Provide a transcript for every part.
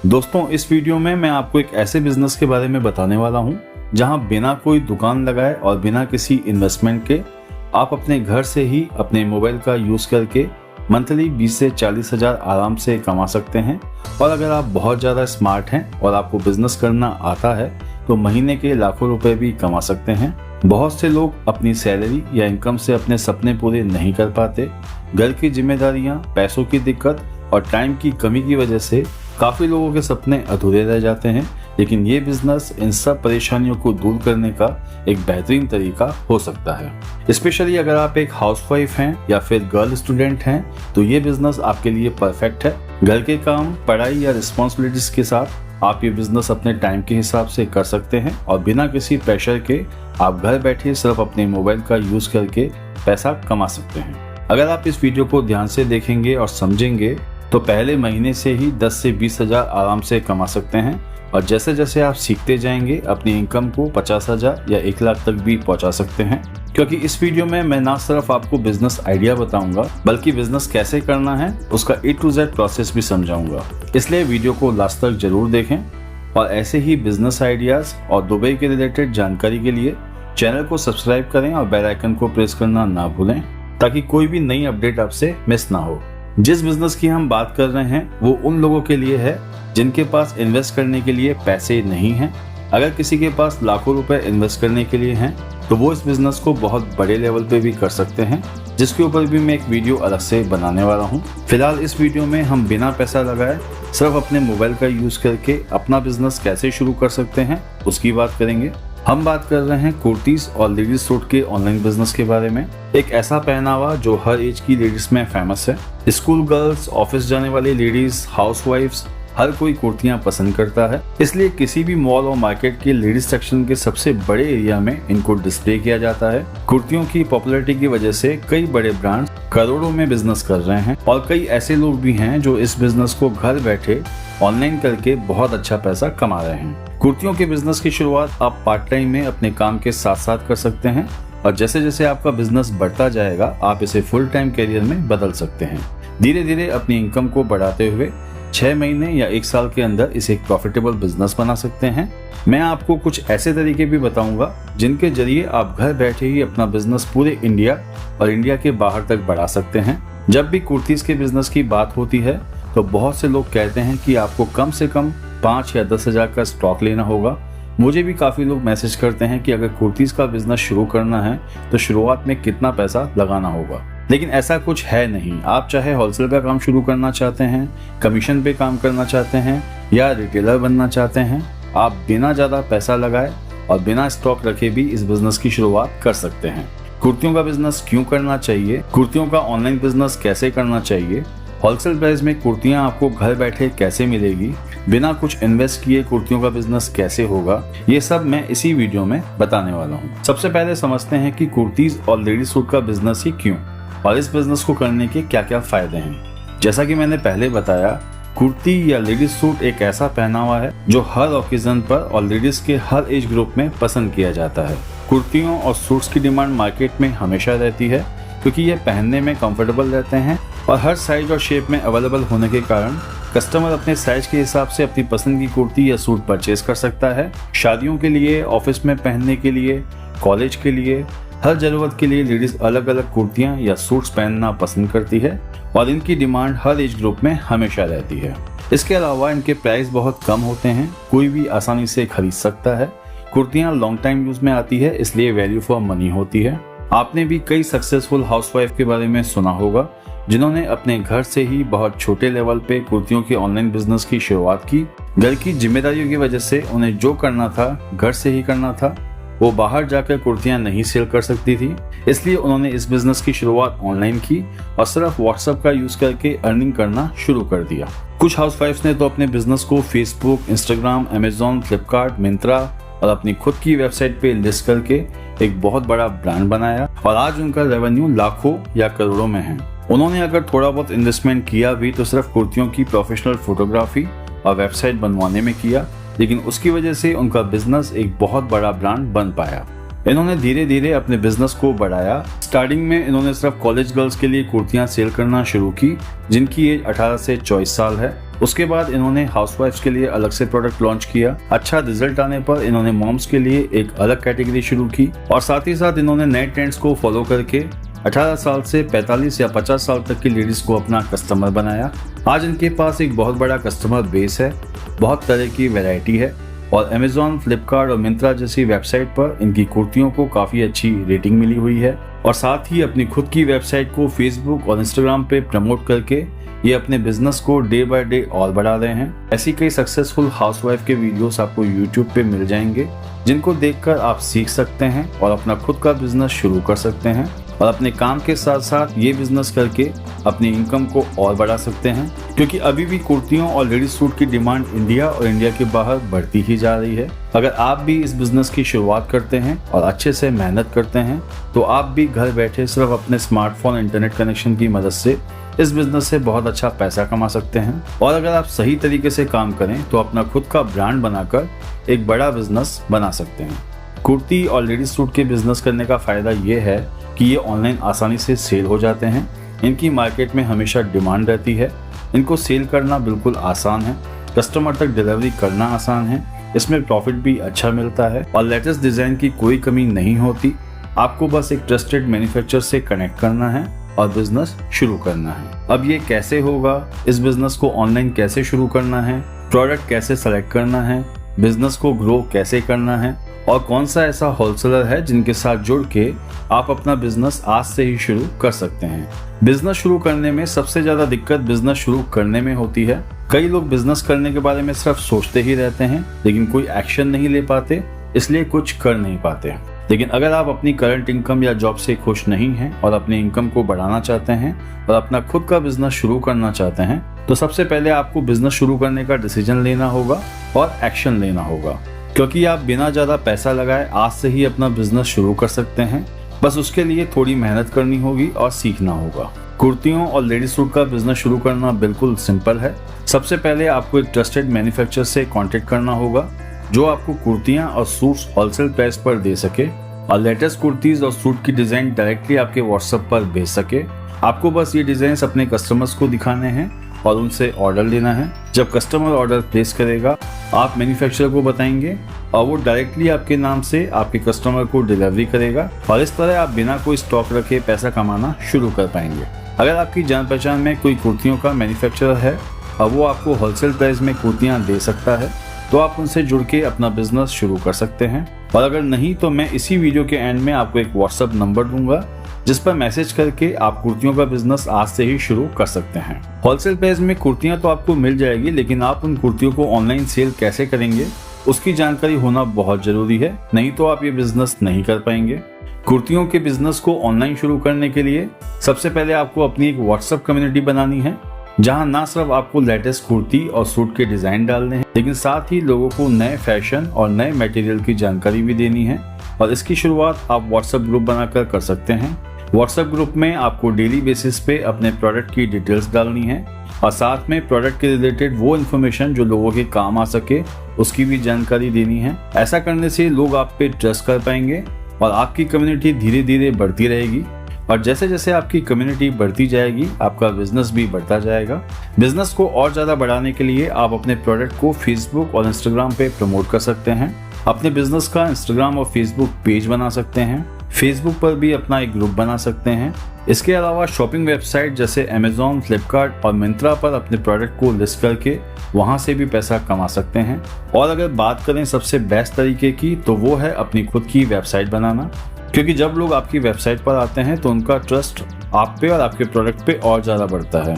दोस्तों, इस वीडियो में मैं आपको एक ऐसे बिजनेस के बारे में बताने वाला हूं जहां बिना कोई दुकान लगाए और बिना किसी इन्वेस्टमेंट के आप अपने घर से ही अपने मोबाइल का यूज करके मंथली 20 से 40 हजार आराम से कमा सकते हैं। और अगर आप बहुत ज़्यादा स्मार्ट हैं और आपको बिजनेस करना आता है तो महीने के लाखों रुपए भी कमा सकते हैं। बहुत से लोग अपनी सैलरी या इनकम से अपने सपने पूरे नहीं कर पाते। घर की जिम्मेदारियां, पैसों की दिक्कत और टाइम की कमी की वजह से काफ़ी लोगों के सपने अधूरे रह जाते हैं। लेकिन ये बिजनेस इन सब परेशानियों को दूर करने का एक बेहतरीन तरीका हो सकता है। स्पेशली अगर आप एक हाउसवाइफ हैं या फिर गर्ल स्टूडेंट हैं तो ये बिजनेस आपके लिए परफेक्ट है। घर के काम, पढ़ाई या रिस्पॉन्सिबिलिटीज के साथ आप ये बिजनेस अपने टाइम के हिसाब से कर सकते हैं और बिना किसी प्रेशर के आप घर बैठे सिर्फ अपने मोबाइल का यूज करके पैसा कमा सकते हैं। अगर आप इस वीडियो को ध्यान से देखेंगे और समझेंगे तो पहले महीने से ही 10 से 20 हजार आराम से कमा सकते हैं और जैसे जैसे आप सीखते जाएंगे अपनी इनकम को 50 हजार या 1 लाख तक भी पहुंचा सकते हैं। क्योंकि इस वीडियो में मैं ना सिर्फ आपको बिजनेस आइडिया बताऊंगा बल्कि बिजनेस कैसे करना है उसका A to Z प्रोसेस भी समझाऊंगा। इसलिए वीडियो को लास्ट तक जरूर देखें और ऐसे ही बिजनेस आइडियाज और दुबई के रिलेटेड जानकारी के लिए चैनल को सब्सक्राइब करें और बेल आइकन को प्रेस करना ना भूलें ताकि कोई भी नई अपडेट आपसे मिस ना हो। जिस बिजनेस की हम बात कर रहे हैं वो उन लोगों के लिए है जिनके पास इन्वेस्ट करने के लिए पैसे नहीं हैं। अगर किसी के पास लाखों रुपए इन्वेस्ट करने के लिए हैं तो वो इस बिजनेस को बहुत बड़े लेवल पे भी कर सकते हैं, जिसके ऊपर भी मैं एक वीडियो अलग से बनाने वाला हूँ। फिलहाल इस वीडियो में हम बिना पैसा लगाए सिर्फ अपने मोबाइल का यूज करके अपना बिजनेस कैसे शुरू कर सकते हैं उसकी बात करेंगे। हम बात कर रहे हैं कुर्तीज और लेडीज सूट के ऑनलाइन बिजनेस के बारे में। एक ऐसा पहनावा जो हर एज की लेडीज में फेमस है। स्कूल गर्ल्स, ऑफिस जाने वाली लेडीज, हाउसवाइफ्स, हर कोई कुर्तियां पसंद करता है। इसलिए किसी भी मॉल और मार्केट के लेडीज सेक्शन के सबसे बड़े एरिया में इनको डिस्प्ले किया जाता है। कुर्तियों की पॉपुलैरिटी की वजह से कई बड़े ब्रांड्स करोड़ों में बिजनेस कर रहे हैं और कई ऐसे लोग भी हैं जो इस बिजनेस को घर बैठे ऑनलाइन करके बहुत अच्छा पैसा कमा रहे हैं। कुर्तियों के बिजनेस की शुरुआत आप पार्ट टाइम में अपने काम के साथ साथ कर सकते हैं और जैसे जैसे आपका बिजनेस बढ़ता जाएगा आप इसे फुल टाइम करियर में बदल सकते हैं। धीरे धीरे अपनी इनकम को बढ़ाते हुए 6 महीने या 1 साल के अंदर इसे एक प्रॉफिटेबल बिजनेस बना सकते हैं। मैं आपको कुछ ऐसे तरीके भी बताऊंगा जिनके जरिए आप घर बैठे ही अपना बिजनेस पूरे इंडिया और इंडिया के बाहर तक बढ़ा सकते हैं। जब भी कुर्तीज के बिजनेस की बात होती है तो बहुत से लोग कहते हैं कि आपको कम से कम 5 या 10 हजार का स्टॉक लेना होगा। मुझे भी काफ़ी लोग मैसेज करते हैं कि अगर कुर्तीज का बिजनेस शुरू करना है तो शुरुआत में कितना पैसा लगाना होगा, लेकिन ऐसा कुछ है नहीं। आप चाहे होलसेल का काम शुरू करना चाहते हैं, कमीशन पे काम करना चाहते हैं या रिटेलर बनना चाहते हैं, आप बिना ज़्यादा पैसा लगाए और बिना स्टॉक रखे भी इस बिजनेस की शुरुआत कर सकते हैं। कुर्तियों का बिजनेस क्यों करना चाहिए, कुर्तियों का ऑनलाइन बिजनेस कैसे करना चाहिए, होलसेल प्राइस में कुर्तियां आपको घर बैठे कैसे मिलेगी, बिना कुछ इन्वेस्ट किए कुर्तियों का बिजनेस कैसे होगा, ये सब मैं इसी वीडियो में बताने वाला हूँ। सबसे पहले समझते हैं कि कुर्तीज और लेडीज सूट का बिजनेस ही क्यों और इस बिजनेस को करने के क्या क्या फायदे हैं। जैसा कि मैंने पहले बताया, कुर्ती या लेडीज सूट एक ऐसा पहनावा है जो हर ओकेजन पर और लेडीज के हर एज ग्रुप में पसंद किया जाता है। कुर्तियों और सूट्स की डिमांड मार्केट में हमेशा रहती है क्योंकि ये पहनने में कंफर्टेबल रहते हैं और हर साइज और शेप में अवेलेबल होने के कारण कस्टमर अपने साइज के हिसाब से अपनी पसंद की कुर्ती या सूट परचेज कर सकता है। शादियों के लिए, ऑफिस में पहनने के लिए, कॉलेज के लिए, हर जरूरत के लिए लेडीज अलग अलग कुर्तियां या सूट्स पहनना पसंद करती है और इनकी डिमांड हर एज ग्रुप में हमेशा रहती है। इसके अलावा इनके प्राइस बहुत कम होते हैं, कोई भी आसानी से खरीद सकता है। कुर्तियां लॉन्ग टाइम यूज में आती है इसलिए वैल्यू फॉर मनी होती है। आपने भी कई सक्सेसफुल हाउसवाइफ के बारे में सुना होगा जिन्होंने अपने घर से ही बहुत छोटे लेवल पे कुर्तियों के ऑनलाइन बिजनेस की शुरुआत की। घर की जिम्मेदारियों की वजह से उन्हें जो करना था घर से ही करना था, वो बाहर जाकर कुर्तियां नहीं सेल कर सकती थी। इसलिए उन्होंने इस बिजनेस की शुरुआत ऑनलाइन की और सिर्फ व्हाट्सएप का यूज करके अर्निंग करना शुरू कर दिया। कुछ हाउसवाइफ्स ने तो अपने बिजनेस को Facebook, Instagram, Amazon, Flipkart, Myntra और अपनी खुद की वेबसाइट पे लिस्ट करके एक बहुत बड़ा ब्रांड बनाया और आज उनका रेवेन्यू लाखों या करोड़ों में है। उन्होंने अगर थोड़ा बहुत इन्वेस्टमेंट किया भी तो सिर्फ कुर्तियों की प्रोफेशनल फोटोग्राफी और वेबसाइट बनवाने में किया, लेकिन उसकी वजह से उनका बिजनेस एक बहुत बड़ा ब्रांड बन पाया। इन्होंने धीरे धीरे अपने बिजनेस को बढ़ाया। स्टार्टिंग में इन्होंने सिर्फ कॉलेज गर्ल्स के लिए कुर्तियां सेल करना शुरू की जिनकी एज 18 से 24 साल है। उसके बाद इन्होंने हाउसवाइफ्स के लिए अलग से प्रोडक्ट लॉन्च किया। अच्छा रिजल्ट आने पर इन्होंने मॉम्स के लिए एक अलग कैटेगरी शुरू की और साथ ही साथ इन्होंने नए ट्रेंड्स को फॉलो करके 18 साल से 45 या 50 साल तक की लेडीज को अपना कस्टमर बनाया। आज इनके पास एक बहुत बड़ा कस्टमर बेस है, बहुत तरह की वैरायटी है और अमेजॉन, फ्लिपकार्ट और मिंत्रा जैसी वेबसाइट पर इनकी कुर्तियों को काफ़ी अच्छी रेटिंग मिली हुई है और साथ ही अपनी खुद की वेबसाइट को फेसबुक और इंस्टाग्राम पे प्रमोट करके ये अपने बिजनेस को डे बाय डे और बढ़ा रहे हैं। ऐसी कई सक्सेसफुल हाउसवाइफ के वीडियोस आपको यूट्यूब पे मिल जाएंगे जिनको देखकर आप सीख सकते हैं और अपना खुद का बिजनेस शुरू कर सकते हैं और अपने काम के साथ साथ ये बिजनेस करके अपनी इनकम को और बढ़ा सकते हैं, क्योंकि अभी भी कुर्तियों और लेडीज सूट की डिमांड इंडिया और इंडिया के बाहर बढ़ती ही जा रही है। अगर आप भी इस बिजनेस की शुरुआत करते हैं और अच्छे से मेहनत करते हैं तो आप भी घर बैठे सिर्फ अपने स्मार्टफोन इंटरनेट कनेक्शन की मदद से इस बिजनेस से बहुत अच्छा पैसा कमा सकते हैं। और अगर आप सही तरीके से काम करें तो अपना खुद का ब्रांड बनाकर एक बड़ा बिजनेस बना सकते हैं। कुर्ती और लेडीज सूट के बिजनेस करने का फायदा ये है कि ये ऑनलाइन आसानी से सेल हो जाते हैं। इनकी मार्केट में हमेशा डिमांड रहती है। इनको सेल करना बिल्कुल आसान है, कस्टमर तक डिलीवरी करना आसान है, इसमें प्रॉफिट भी अच्छा मिलता है और लेटेस्ट डिजाइन की कोई कमी नहीं होती। आपको बस एक ट्रस्टेड मैन्युफैक्चरर से कनेक्ट करना है और बिजनेस शुरू करना है। अब ये कैसे होगा, इस बिजनेस को ऑनलाइन कैसे शुरू करना है, प्रोडक्ट कैसे सेलेक्ट करना है, बिजनेस को ग्रो कैसे करना है और कौन सा ऐसा होलसेलर है जिनके साथ जुड़ के आप अपना बिजनेस आज से ही शुरू कर सकते हैं। बिजनेस शुरू करने में सबसे ज्यादा दिक्कत बिजनेस शुरू करने में होती है। कई लोग बिजनेस करने के बारे में सिर्फ सोचते ही रहते हैं लेकिन कोई एक्शन नहीं ले पाते, इसलिए कुछ कर नहीं पाते। लेकिन अगर आप अपनी करंट इनकम या जॉब से खुश नहीं हैं और अपनी इनकम को बढ़ाना चाहते हैं और अपना खुद का बिजनेस शुरू करना चाहते हैं तो सबसे पहले आपको बिजनेस शुरू करने का डिसीजन लेना होगा और एक्शन लेना होगा, क्योंकि आप बिना ज्यादा पैसा लगाए आज से ही अपना बिजनेस शुरू कर सकते हैं। बस उसके लिए थोड़ी मेहनत करनी होगी और सीखना होगा। कुर्तियों और लेडीज सूट का बिजनेस शुरू करना बिल्कुल सिंपल है। सबसे पहले आपको एक ट्रस्टेड मैन्युफैक्चरर से कांटेक्ट करना होगा जो आपको कुर्तियां और सूट्स होलसेल प्राइस पर दे सके और लेटेस्ट कुर्तीज और सूट की डिजाइन डायरेक्टली आपके व्हाट्सएप पर भेज सके। आपको बस ये डिजाइन अपने कस्टमर्स को दिखाने हैं और उनसे ऑर्डर लेना है। जब कस्टमर ऑर्डर प्लेस करेगा आप मैन्युफैक्चरर को बताएंगे और वो डायरेक्टली आपके नाम से आपके कस्टमर को डिलीवरी करेगा और इस तरह आप बिना कोई स्टॉक रखे पैसा कमाना शुरू कर पाएंगे। अगर आपकी जान पहचान में कोई कुर्तियों का मैन्युफैक्चरर है और वो आपको होलसेल प्राइस में कुर्तियाँ दे सकता है तो आप उनसे जुड़ के अपना बिजनेस शुरू कर सकते हैं। और अगर नहीं तो मैं इसी वीडियो के एंड में आपको एक व्हाट्सएप नंबर दूंगा जिस पर मैसेज करके आप कुर्तियों का बिजनेस आज से ही शुरू कर सकते हैं। होलसेल प्राइस में कुर्तियां तो आपको मिल जाएगी लेकिन आप उन कुर्तियों को ऑनलाइन सेल कैसे करेंगे उसकी जानकारी होना बहुत जरूरी है, नहीं तो आप ये बिजनेस नहीं कर पाएंगे। कुर्तियों के बिजनेस को ऑनलाइन शुरू करने के लिए सबसे पहले आपको अपनी एक व्हाट्सएप कम्युनिटी बनानी है जहां ना सिर्फ आपको लेटेस्ट कुर्ती और सूट के डिजाइन डालने हैं लेकिन साथ ही लोगों को नए फैशन और नए मटेरियल की जानकारी भी देनी है और इसकी शुरुआत आप व्हाट्सएप ग्रुप बनाकर कर सकते हैं। व्हाट्सएप ग्रुप में आपको डेली बेसिस पे अपने प्रोडक्ट की डिटेल्स डालनी है और साथ में प्रोडक्ट के रिलेटेड वो इन्फॉर्मेशन जो लोगों के काम आ सके उसकी भी जानकारी देनी है। ऐसा करने से लोग आप पे ट्रस्ट कर पाएंगे और आपकी कम्युनिटी धीरे धीरे बढ़ती रहेगी और जैसे जैसे आपकी कम्युनिटी बढ़ती जाएगी आपका बिजनेस भी बढ़ता जाएगा। बिजनेस को और ज्यादा बढ़ाने के लिए आप अपने प्रोडक्ट को फेसबुक और इंस्टाग्राम पे प्रमोट कर सकते हैं। अपने बिजनेस का इंस्टाग्राम और फेसबुक पेज बना सकते हैं। फेसबुक पर भी अपना एक ग्रुप बना सकते हैं। इसके अलावा शॉपिंग वेबसाइट जैसे अमेजॉन, फ्लिपकार्ट और मिंत्रा पर अपने प्रोडक्ट को लिस्ट करके वहां से भी पैसा कमा सकते हैं। और अगर बात करें सबसे बेस्ट तरीके की तो वो है अपनी खुद की वेबसाइट बनाना, क्योंकि जब लोग आपकी वेबसाइट पर आते हैं तो उनका ट्रस्ट आप पे और आपके प्रोडक्ट पे और ज़्यादा बढ़ता है।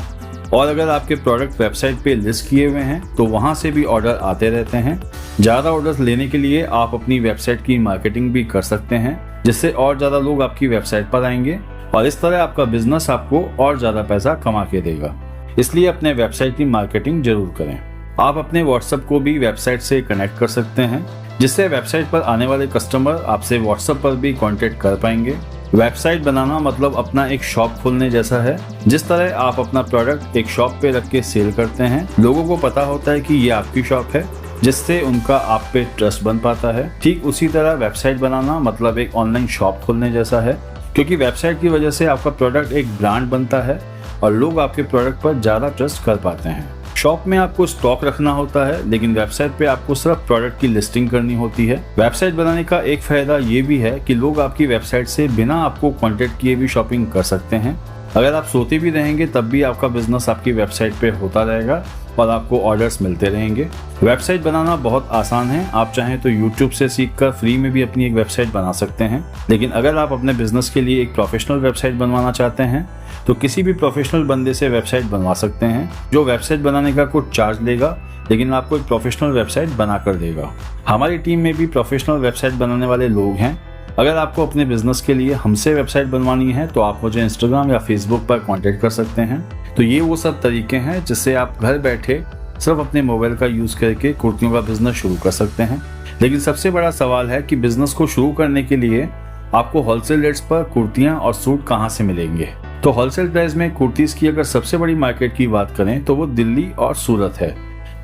और अगर आपके प्रोडक्ट वेबसाइट पे लिस्ट किए हुए हैं तो वहाँ से भी ऑर्डर आते रहते हैं। ज़्यादा ऑर्डर्स लेने के लिए आप अपनी वेबसाइट की मार्केटिंग भी कर सकते हैं जिससे और ज़्यादा लोग आपकी वेबसाइट पर आएंगे और इस तरह आपका बिजनेस आपको और ज़्यादा पैसा कमा के देगा। इसलिए अपने वेबसाइट की मार्केटिंग जरूर करें। आप अपने व्हाट्सएप को भी वेबसाइट से कनेक्ट कर सकते हैं जिससे वेबसाइट पर आने वाले कस्टमर आपसे व्हाट्सएप पर भी कांटेक्ट कर पाएंगे। वेबसाइट बनाना मतलब अपना एक शॉप खोलने जैसा है। जिस तरह आप अपना प्रोडक्ट एक शॉप पे रख के सेल करते हैं, लोगों को पता होता है कि ये आपकी शॉप है जिससे उनका आप पे ट्रस्ट बन पाता है। ठीक उसी तरह वेबसाइट बनाना मतलब एक ऑनलाइन शॉप खोलने जैसा है, क्योंकि वेबसाइट की वजह से आपका प्रोडक्ट एक ब्रांड बनता है और लोग आपके प्रोडक्ट पर ज़्यादा ट्रस्ट कर पाते हैं। शॉप में आपको स्टॉक रखना होता है, लेकिन वेबसाइट पे आपको सिर्फ प्रोडक्ट की लिस्टिंग करनी होती है। वेबसाइट बनाने का एक फायदा ये भी है कि लोग आपकी वेबसाइट से बिना आपको कांटेक्ट किए भी शॉपिंग कर सकते हैं। अगर आप सोते भी रहेंगे तब भी आपका बिजनेस आपकी वेबसाइट पे होता रहेगा और आपको ऑर्डर्स मिलते रहेंगे। वेबसाइट बनाना बहुत आसान है। आप चाहें तो YouTube से सीखकर फ्री में भी अपनी एक वेबसाइट बना सकते हैं। लेकिन अगर आप अपने बिजनेस के लिए एक प्रोफेशनल वेबसाइट बनवाना चाहते हैं तो किसी भी प्रोफेशनल बंदे से वेबसाइट बनवा सकते हैं, जो वेबसाइट बनाने का कुछ चार्ज लेगा लेकिन आपको एक प्रोफेशनल वेबसाइट बना कर देगा। हमारी टीम में भी प्रोफेशनल वेबसाइट बनाने वाले लोग हैं। अगर आपको अपने बिजनेस के लिए हमसे वेबसाइट बनवानी है तो आप मुझे इंस्टाग्राम या फेसबुक पर कांटेक्ट कर सकते हैं। तो ये वो सब तरीके हैं जिससे आप घर बैठे सिर्फ अपने मोबाइल का यूज करके कुर्तियों का बिजनेस शुरू कर सकते हैं। लेकिन सबसे बड़ा सवाल है कि बिजनेस को शुरू करने के लिए आपको होलसेल रेट्स पर कुर्तियां और सूट कहां से मिलेंगे। तो होलसेल प्राइस में कुर्तीज की अगर सबसे बड़ी मार्केट की बात करें तो वो दिल्ली और सूरत है।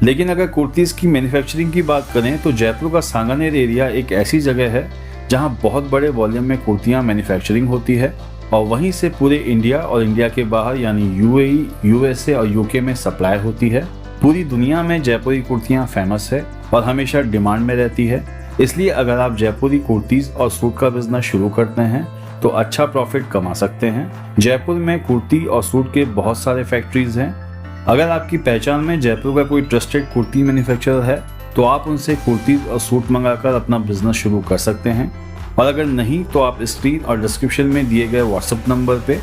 लेकिन अगर कुर्तीज की मैन्युफैक्चरिंग की बात करें तो जयपुर का सांगानेर एरिया एक ऐसी जगह है जहां बहुत बड़े वॉल्यूम में कुर्तियां मैन्युफैक्चरिंग होती है और वहीं से पूरे इंडिया और इंडिया के बाहर यानी UAE, USA और UK में सप्लाई होती है। पूरी दुनिया में जयपुरी कुर्तियां फेमस है और हमेशा डिमांड में रहती है। इसलिए अगर आप जयपुरी कुर्तीज और सूट का बिजनेस शुरू करते हैं तो अच्छा प्रॉफिट कमा सकते हैं। जयपुर में कुर्ती और सूट के बहुत सारे फैक्ट्रीज हैं। अगर आपकी पहचान में जयपुर का कोई ट्रस्टेड कुर्ती मैन्युफैक्चरर है तो आप उनसे कुर्तीज और सूट मंगाकर अपना बिजनेस शुरू कर सकते हैं। और अगर नहीं तो आप स्क्रीन और डिस्क्रिप्शन में दिए गए व्हाट्सएप नंबर पे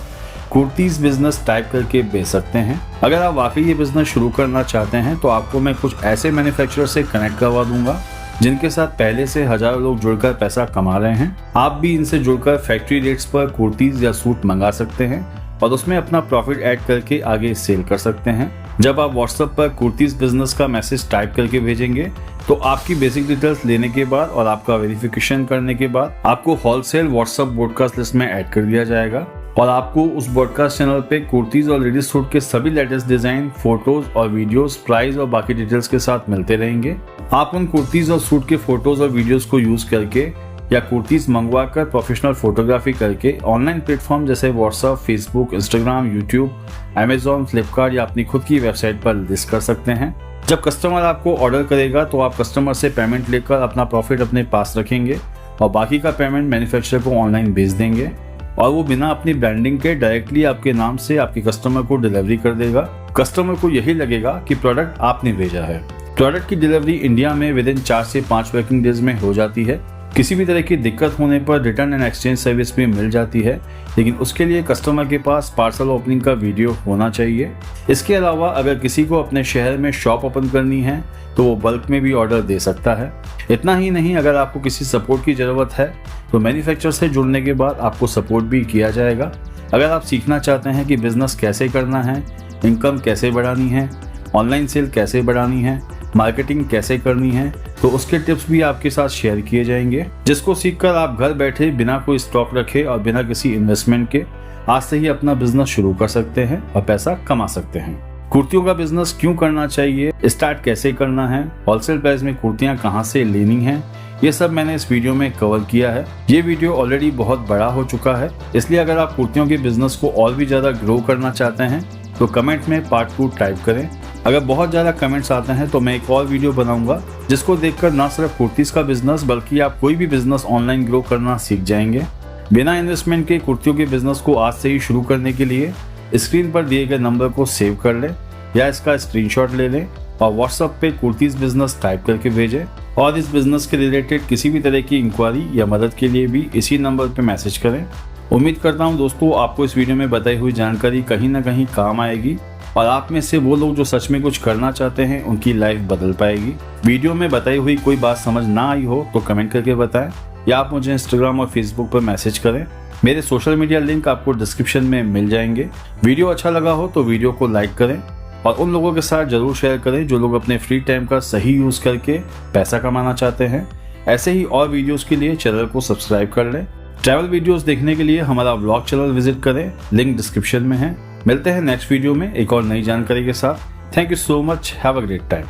कुर्तीज बिजनेस टाइप करके भेज सकते हैं। अगर आप वाकई ये बिजनेस शुरू करना चाहते हैं तो आपको मैं कुछ ऐसे मैन्युफैक्चरर से कनेक्ट करवा दूंगा जिनके साथ पहले से हजारों लोग जुड़कर पैसा कमा रहे हैं। आप भी इनसे जुड़कर फैक्ट्री रेट्स पर कुर्तीज या सूट मंगा सकते हैं और उसमें अपना प्रॉफिट ऐड करके आगे सेल कर सकते हैं। जब आप व्हाट्सएप पर कुर्तीज बिजनेस का मैसेज टाइप करके भेजेंगे तो आपकी बेसिक डिटेल्स लेने के बाद और आपका वेरिफिकेशन करने के बाद आपको होलसेल व्हाट्सएप ब्रॉडकास्ट लिस्ट में ऐड कर दिया जाएगा और आपको उस ब्रॉडकास्ट चैनल पे कुर्तीज और लेडीज सूट के सभी लेटेस्ट डिजाइन, फोटोज और वीडियोस, प्राइस और बाकी डिटेल्स के साथ मिलते रहेंगे। आप उन कुर्तीज और सूट के फोटोज और वीडियोस को यूज करके या कुर्तीज मंगवा कर प्रोफेशनल फोटोग्राफी करके ऑनलाइन प्लेटफॉर्म जैसे WhatsApp, Facebook, Instagram, YouTube, Amazon, Flipkart या अपनी खुद की वेबसाइट पर लिस्ट कर सकते हैं। जब कस्टमर आपको ऑर्डर करेगा तो आप कस्टमर से पेमेंट लेकर अपना प्रॉफिट अपने पास रखेंगे और बाकी का पेमेंट मैन्युफैक्चरर को ऑनलाइन भेज देंगे और वो बिना अपनी ब्रांडिंग के डायरेक्टली आपके नाम से आपके कस्टमर को डिलीवरी कर देगा। कस्टमर को यही लगेगा कि प्रोडक्ट आपने भेजा है। प्रोडक्ट की डिलीवरी इंडिया में विदिन 4 से 5 वर्किंग डेज में हो जाती है। किसी भी तरह की दिक्कत होने पर रिटर्न एंड एक्सचेंज सर्विस भी मिल जाती है, लेकिन उसके लिए कस्टमर के पास पार्सल ओपनिंग का वीडियो होना चाहिए। इसके अलावा अगर किसी को अपने शहर में शॉप ओपन करनी है तो वो बल्क में भी ऑर्डर दे सकता है। इतना ही नहीं, अगर आपको किसी सपोर्ट की ज़रूरत है तो मैन्युफैक्चरर से जुड़ने के बाद आपको सपोर्ट भी किया जाएगा। अगर आप सीखना चाहते हैं कि बिजनेस कैसे करना है, इनकम कैसे बढ़ानी है, ऑनलाइन सेल कैसे बढ़ानी है, मार्केटिंग कैसे करनी है, तो उसके टिप्स भी आपके साथ शेयर किए जाएंगे, जिसको सीखकर आप घर बैठे बिना कोई स्टॉक रखे और बिना किसी इन्वेस्टमेंट के आज से ही अपना बिजनेस शुरू कर सकते हैं और पैसा कमा सकते हैं। कुर्तियों का बिजनेस क्यों करना चाहिए, स्टार्ट कैसे करना है, होलसेल प्राइस में कुर्तियां कहां से लेनी हैं, ये सब मैंने इस वीडियो में कवर किया है। ये वीडियो ऑलरेडी बहुत बड़ा हो चुका है, इसलिए अगर आप कुर्तियों के बिजनेस को और भी ज्यादा ग्रो करना चाहते हैं तो कमेंट में पार्ट 2 टाइप करें। अगर बहुत ज़्यादा कमेंट्स आते हैं तो मैं एक और वीडियो बनाऊंगा जिसको देखकर ना सिर्फ कुर्तीज़ का बिजनेस बल्कि आप कोई भी बिजनेस ऑनलाइन ग्रो करना सीख जाएंगे। बिना इन्वेस्टमेंट के कुर्तियों के बिजनेस को आज से ही शुरू करने के लिए स्क्रीन पर दिए गए नंबर को सेव कर लें या इसका स्क्रीनशॉट ले लें और व्हाट्सएप पे कुर्तीज़ बिजनेस टाइप करके भेजें। और इस बिजनेस के रिलेटेड किसी भी तरह की इंक्वायरी या मदद के लिए भी इसी नंबर पर मैसेज करें। उम्मीद करता हूँ दोस्तों आपको इस वीडियो में बताई हुई जानकारी कहीं ना कहीं काम आएगी और आप में से वो लोग जो सच में कुछ करना चाहते हैं उनकी लाइफ बदल पाएगी। वीडियो में बताई हुई कोई बात समझ ना आई हो तो कमेंट करके बताएं या आप मुझे इंस्टाग्राम और फेसबुक पर मैसेज करें। मेरे सोशल मीडिया लिंक आपको डिस्क्रिप्शन में मिल जाएंगे। वीडियो अच्छा लगा हो तो वीडियो को लाइक करें और उन लोगों के साथ जरूर शेयर करें जो लोग अपने फ्री टाइम का सही यूज करके पैसा कमाना चाहते हैं। ऐसे ही और वीडियोस के लिए चैनल को सब्सक्राइब कर लें। ट्रैवल वीडियोस देखने के लिए हमारा व्लॉग चैनल विजिट करें, लिंक डिस्क्रिप्शन में है। मिलते हैं नेक्स्ट वीडियो में एक और नई जानकारी के साथ। Thank you so much, have a great time.